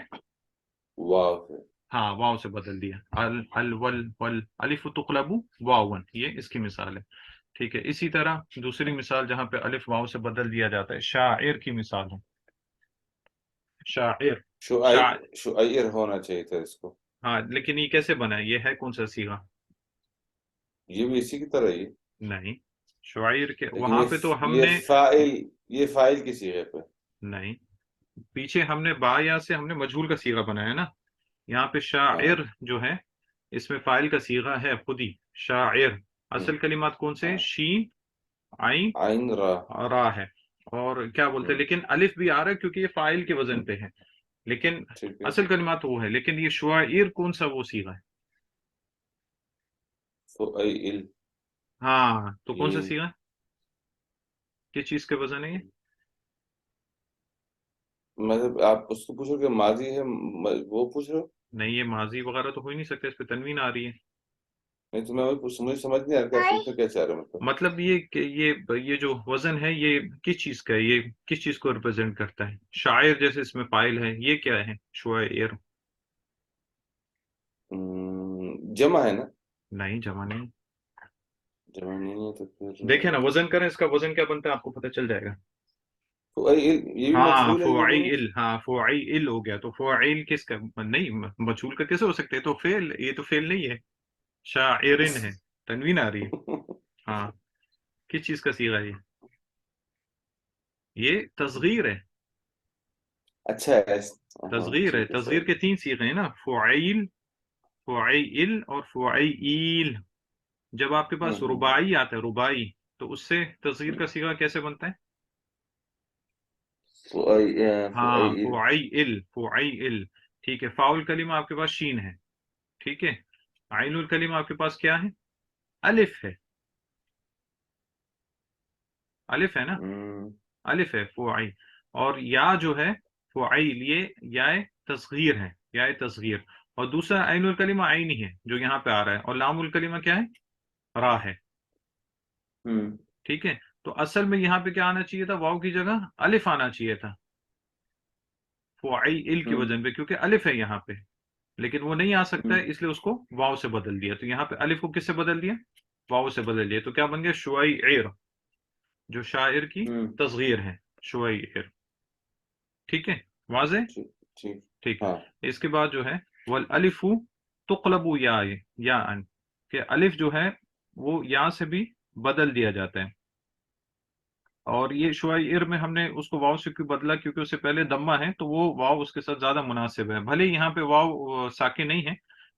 واو سے. ہاں واو سے بدل دیا. ول الف تقلب واون، یہ اس کی مثال ہے. ٹھیک ہے، اسی طرح دوسری مثال جہاں پہ الف واو سے بدل دیا جاتا ہے، شاعر کی مثال ہے. شاعر، شاعر. شعیر ہونا چاہیے تھا اس کو. ہاں لیکن یہ کیسے بنا ہے؟ یہ ہے کون سا صیغہ؟ یہ بھی اسی کی طرح ہی ہے. نہیں، شعیر کے لیکن وہاں پہ تو ہم یہ نے فائل یہ فائل کی صیغے پہ. نہیں، پیچھے ہم نے با یا سے ہم نے مجہول کا صیغہ بنایا نا. یہاں پہ ہاں شاعر جو ہے اس میں فاعل کا صیغہ ہے خود ہی شاعر. ہوں. اصل کلمات کون سے ہیں؟ ہاں شین، عین، عین را. را ہے، اور کیا بولتے ہیں، ہوں. لیکن الف بھی آ رہا ہے کیونکہ یہ فاعل کے وزن پہ ہے، لیکن ٹھیک ہے. اصل کلمات وہ ہے. لیکن یہ شعائر کون سا وہ صیغہ ہے؟ فعیل. ہاں تو کون سا یہ صیغہ ہے؟ کس چیز کے وزن ہے یہ؟ مطلب آپ اس کو پوچھو کہ ماضی ہے، وہ پوچھ رہے ہو؟ نہیں، یہ ماضی وغیرہ تو ہو ہی نہیں سکتا، اس پہ تنوین آ رہی ہے. نہیں تو میں مجھے سمجھ نہیں آ رہا کہ آپ پوچھنا کیا چاہ رہے ہیں، مطلب مطلب یہ کہ یہ جو وزن ہے یہ کس چیز کا ہے، یہ کس چیز کو ریپرزینٹ کرتا ہے؟ شاعر جیسے اس میں فاعل ہے، یہ کیا ہے شعیر؟ جمع ہے نا؟ نہیں جمع نہیں. جمع نہیں ہے تو پھر دیکھیں نا وزن کریں، اس کا وزن کیا بنتا ہے آپ کو پتہ چل جائے گا. یہ بھی ہاں مفعول ہے یہ بھی فعیل، ہاں فعیل ہو گیا. تو فعیل کس کا نہیں، مجهول کا کیسے ہو سکتے؟ تو فعل، یہ تو فعل نہیں ہے، شاعرن ہے، تنوین آ رہی ہے. ہاں کس چیز کا صیغہ ہے یہ تصغیر ہے. اچھا ہے، ہاں تصغیر ہے. ٹھیک ہے تصغیر صحیح. کے 3 صیغے ہیں نا، فعیل، فعیل اور فعیل. جب آپ کے پاس ہوں رباعی آتا ہے، رباعی، تو اس سے تصغیر کا صیغہ کیسے بنتا ہے؟ ہاں فعیل. فعیل، فعیل. ٹھیک ہے. فاؤل کلمہ آپ کے پاس شین ہے، ٹھیک ہے. عین الکلمہ آپ کے پاس کیا ہے؟ الف ہے. الف ہے نا، الف ہے فعیل. اور یا جو ہے فعیل، یہ یا تصغیر ہے، یا تصغیر. اور دوسرا عین الکلمہ عین ہی ہے جو یہاں پہ آ رہا ہے. اور لام الکلمہ کیا ہے؟ را ہے. ٹھیک ہے. تو اصل میں یہاں پہ کیا آنا چاہیے تھا؟ واو کی جگہ الف آنا چاہیے تھا فعیل کی وزن پہ، کیونکہ الف ہے یہاں پہ. لیکن وہ نہیں آ سکتا ہے، اس لیے اس کو واو سے بدل دیا. تو یہاں پہ الف کو کس سے بدل دیا؟ واو سے بدل دیا. تو کیا بن گیا؟ شعیع، جو شاعر کی تصغیر ہے، شعیع. ٹھیک ہے، واضح. ٹھیک ٹھیک. ٹھیک ہے. ہاں اس کے بعد جو ہے والالف تقلب یا یا ان، کہ الف جو ہے وہ یا سے بھی بدل دیا جاتا ہے. اور یہ شعیر میں ہم نے اس کو واو سے کیوں بدلا؟ کیونکہ اس سے پہلے دمہ ہے، تو وہ واو اس کے ساتھ زیادہ مناسب ہے. بھلے یہاں پہ واو ساکن نہیں ہے،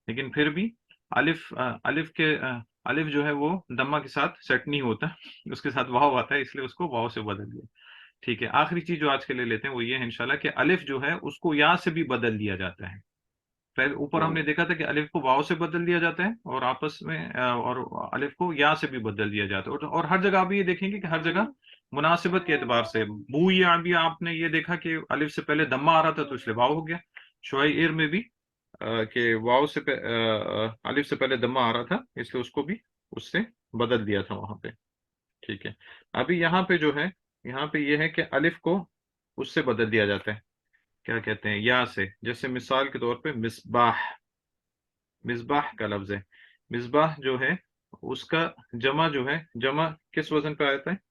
لیکن پھر بھی الف جو ہے وہ دمہ کے ساتھ سیٹ نہیں ہوتا، اس کے ساتھ واو آتا ہے، اس لیے اس کو واو سے بدل دیا. ٹھیک ہے. آخری چیز جو آج کے لیے لیتے ہیں وہ یہ ہے انشاءاللہ کہ الف جو ہے اس کو یا سے بھی بدل دیا جاتا ہے. پہلے اوپر ہم نے دیکھا تھا کہ الف کو واو سے بدل دیا جاتا ہے، اور آپس میں اور الف کو یا سے بھی بدل دیا جاتا ہے. اور ہر جگہ آپ یہ دیکھیں گے کہ ہر جگہ مناسبت کے اعتبار سے بو یا بھی آپ نے یہ دیکھا کہ الف سے پہلے دمہ آ رہا تھا تو اس لیے واو ہو گیا. شعیر میں بھی کہ واو سے الف سے پہلے دمہ آ رہا تھا، اس لیے اس کو بھی اس سے بدل دیا تھا وہاں پہ. ٹھیک ہے. ابھی یہاں پہ جو ہے، یہاں پہ یہ ہے کہ الف کو اس سے بدل دیا جاتا ہے، کیا کہتے ہیں، یا سے. جیسے مثال کے طور پہ مصباح، مصباح کا لفظ ہے. مصباح جو ہے اس کا جمع جو ہے، جمع کس وزن پہ آتا ہے؟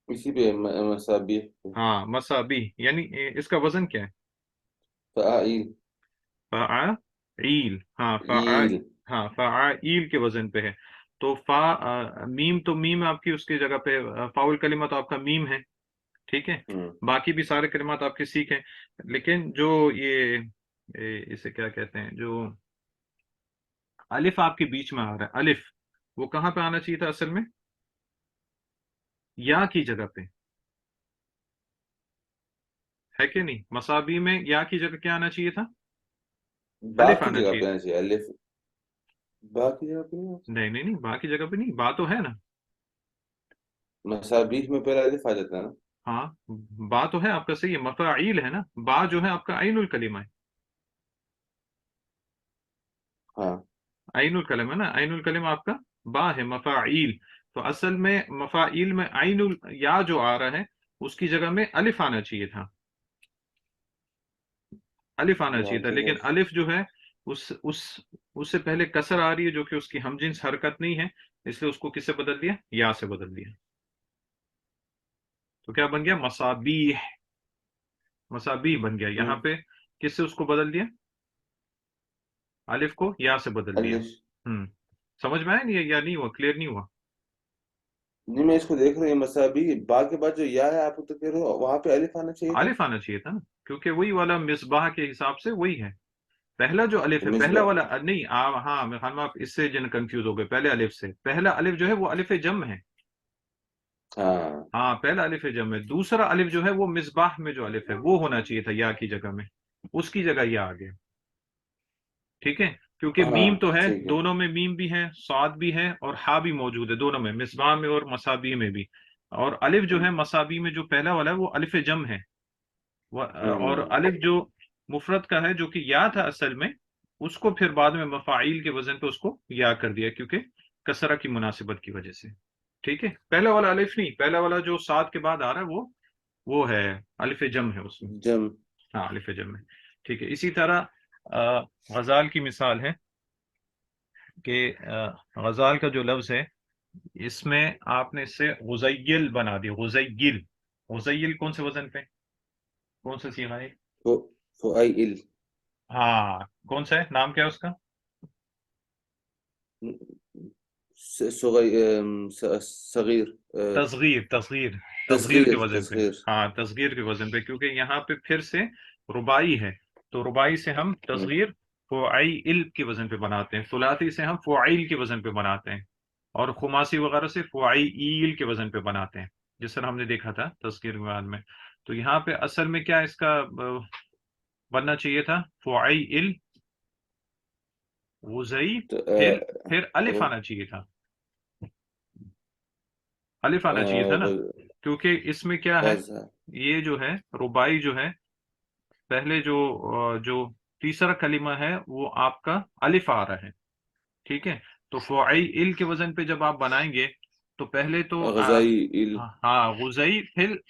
اسی پہ مسابیح. ہاں مسابیح. یعنی اس کا وزن کیا ہے؟ فعیل. فعیل. ہاں ایل. ہاں فعیل کے وزن پہ ہے. تو میم، تو میم آپ کی اس کی جگہ پہ فاول کلمہ تو آپ کا میم ہے. ٹھیک ہے. باقی بھی سارے کلمات آپ کے سیکھ ہیں. لیکن جو یہ اسے کیا کہتے ہیں، جو الف آپ کے بیچ میں آ رہا ہے، الف وہ کہاں پہ آنا چاہیے تھا اصل میں؟ یا کی جگہ پہ، ہے کہ نہیں؟ مساوی میں یا کی جگہ کیا آنا چاہیے تھا؟ با الف کی آنا جگہ چاہیے. پہ آنا چاہیے الف. با کی جگہ پہ نہیں. نہیں نہیں نہیں، با کی جگہ پہ نہیں، با تو ہے نا. مسابیح میں پہلا الف آ جاتا ہے نا. ہاں با تو ہے آپ کا، صحیح ہے، مفاعیل ہے نا. با جو ہے آپ کا عین الکلمہ ہے، ہاں عین الکلمہ ہے نا. عین الکلمہ آپ کا با ہے، مفاعیل. تو اصل میں مفاعیل میں عین یا جو آ رہا ہے اس کی جگہ میں الف آنا چاہیے تھا، الف آنا یا چاہیے تھا. جگہ. لیکن الف جو ہے اس سے پہلے کسر آ رہی ہے جو کہ اس کی ہم جنس حرکت نہیں ہے، اس لیے اس کو کس سے بدل دیا؟ یا سے بدل دیا. تو کیا بن گیا؟ مصابیح. مصابیح بن گیا. یہاں پہ کس سے اس کو بدل دیا؟ الف کو یا سے بدل دیا. الف. سمجھ میں آیا نہیں یا نہیں ہوا؟ کلیئر نہیں ہوا؟ نہیں میں اس کو دیکھ رہی ہوں، مسابیح با کے بعد جو یا ہے آپ تو کہہ رہے ہو وہاں پہ الف آنا چاہیے تھا. الف آنا چاہیے تھا نا، کیونکہ وہی والا مصباح کے حساب سے وہی ہے. پہلا جو الف تو ہے، پہلا مصباح. والا نہیں ہاں ہم آپ اس سے جن کنفیوز ہو گئے. پہلے الف سے پہلا الف جو ہے وہ الف جم ہے. ہاں ہاں پہلا الف جم ہے. دوسرا الف جو ہے وہ مصباح میں جو الف ہے وہ ہونا چاہیے تھا یا کی جگہ میں، اس کی جگہ یا آ گیا. ٹھیک ہے. کیونکہ ہاں میم تو ہے، ٹھیک ہے. دونوں میں میم بھی ہے، صاد بھی ہے، اور ہا بھی موجود ہے دونوں میں، مصباح میں اور مسابی میں بھی. اور الف جو ہے مسابی میں جو پہلا والا ہے وہ الف جم ہے. اور الف جو مفرد کا ہے جو کہ یا تھا اصل میں، اس کو پھر بعد میں مفاعیل کے وزن پہ اس کو یا کر دیا کیونکہ کسرہ کی مناسبت کی وجہ سے. ٹھیک ہے، پہلا والا الف نہیں، پہلا والا جو سات کے بعد آ رہا ہے وہ ہے الف جم ہے اس میں. جم. ہاں الف جم ہے. ٹھیک ہے، اسی طرح غزال کی مثال ہے کہ غزال کا جو لفظ ہے اس میں آپ نے اس سے غزیل بنا دیا. غزیل، غزیل کون سے وزن پہ، کون سا صیغہ ہے؟ فعیل. ہاں کون سا ہے، نام کیا ہے اس کا؟ صغیر. تصغیر. تصغیر، تصغیر کے تصغیر. وزن پہ. تصغیر. ہاں تصغیر کے وزن پہ، کیونکہ یہاں پہ پھر سے رباعی ہے تو رباعی سے ہم تصغیر فعیل کے وزن پہ بناتے ہیں، ثلاثی سے ہم فعیل کے وزن پہ بناتے ہیں، اور خماسی وغیرہ سے فعیل کے وزن پہ بناتے ہیں، جس طرح ہم نے دیکھا تھا تذکیر بیان میں. تو یہاں پہ اصل میں کیا اس کا بننا چاہیے تھا؟ فعیل، غزی، پھر الف آنا چاہیے تھا، الف آنا چاہیے تھا نا، کیونکہ اس میں کیا ہے، یہ جو ہے رباعی جو ہے پہلے جو تیسرا کلمہ ہے وہ آپ کا الف آ رہا ہے. ٹھیک ہے، تو فعیل کے وزن پہ جب آپ بنائیں گے تو پہلے تو غزائل. ہاں غزی،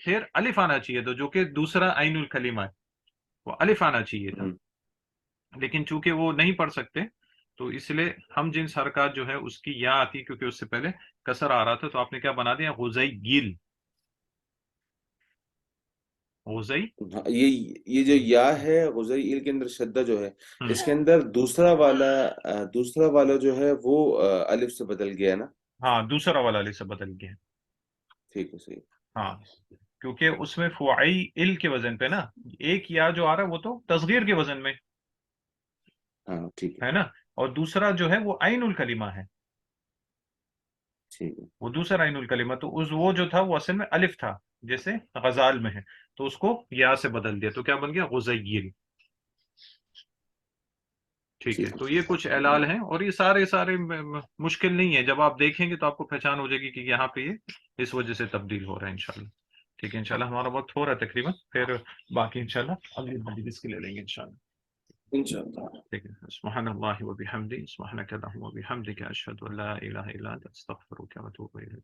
پھر الف آنا چاہیے تھا جو کہ دوسرا عین الکلمہ ہے، وہ الف آنا چاہیے تھا، لیکن چونکہ وہ نہیں پڑھ سکتے تو اس لیے ہم جنس حرکات جو ہے اس کی یا آتی، کیونکہ اس سے پہلے کسر آ رہا تھا تو آپ نے کیا بنا دیا؟ غزیل. غزی، یہ جو یا ہے غزیل کے اندر شدہ جو ہے اس کے اندر دوسرا والا جو ہے وہ الف سے بدل گیا نا. ہاں دوسرا والا الف سے بدل گیا. ٹھیک ہے، صحیح. ہاں کیونکہ اس میں فعیل کے وزن پہ نا، ایک یا جو آ رہا ہے وہ تو تصغیر کے وزن میں ہاں ٹھیک ہے. ہے نا، اور دوسرا جو ہے وہ عین الکلمہ ہے، ٹھیک ہے. وہ دوسرا عین الکلمہ، تو وہ جو تھا وہ اصل میں الف تھا جیسے غزال میں ہے، تو اس کو یا سے بدل دیا تو کیا بن گیا؟ غزیل. ٹھیک ہے، تو یہ کچھ اعلال ہیں اور یہ سارے مشکل نہیں ہے، جب آپ دیکھیں گے تو آپ کو پہچان ہو جائے گی کہ یہاں پہ یہ اس وجہ سے تبدیل ہو رہا ہے انشاءاللہ. ٹھیک ہے، انشاءاللہ ہمارا وقت ہو رہا ہے تقریباً، پھر باقی انشاءاللہ اگلی مجلس کے لے لیں گے انشاءاللہ. انشاءاللہ. ٹھیک ہے، سبحان اللہ و بحمدہ، سبحانک اللہم و بحمدک، اشہد ان لا الہ الا انت، استغفرک و اتوب الیک.